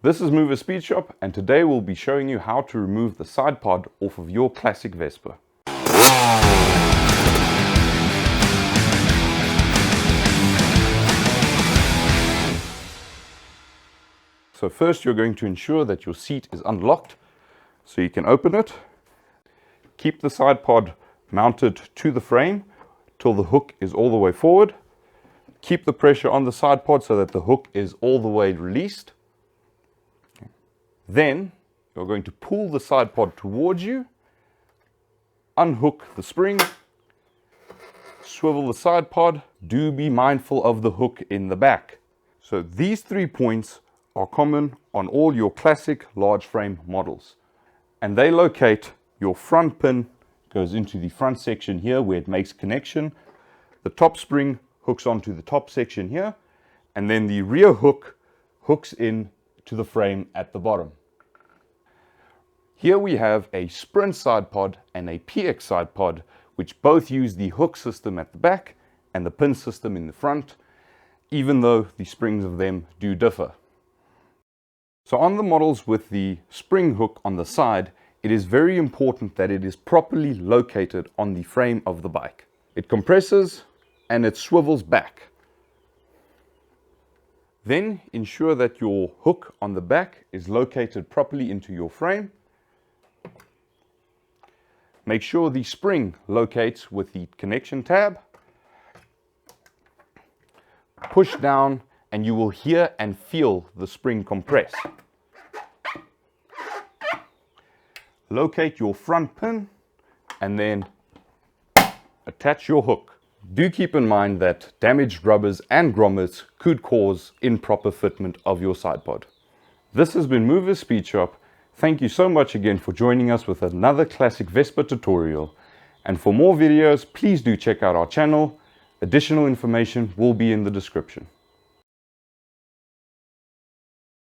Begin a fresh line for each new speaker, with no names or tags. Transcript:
This is Mover Speed Shop, and today we'll be showing you how to remove the side pod off of your Classic Vespa. So first you're going to ensure that your seat is unlocked so you can open it. Keep the side pod mounted to the frame till the hook is all the way forward. Keep the pressure on the side pod so that the hook is all the way released. Then you're going to pull the side pod towards you, unhook the spring, swivel the side pod. Do be mindful of the hook in the back. So these 3 points are common on all your classic large frame models, and they locate your front pin goes into the front section here where it makes connection. The top spring hooks onto the top section here, and then the rear hook hooks in to the frame at the bottom. Here we have a Sprint side pod and a PX side pod, which both use the hook system at the back and the pin system in the front, even though the springs of them do differ. So on the models with the spring hook on the side, it is very important that it is properly located on the frame of the bike. It compresses and it swivels back. Then ensure that your hook on the back is located properly into your frame. Make sure the spring locates with the connection tab. Push down and you will hear and feel the spring compress. Locate your front pin and then attach your hook. Do keep in mind that damaged rubbers and grommets could cause improper fitment of your side pod. This has been Mover Speed Shop. Thank you so much again for joining us with another Classic Vespa tutorial. And for more videos, please do check out our channel. Additional information will be in the description.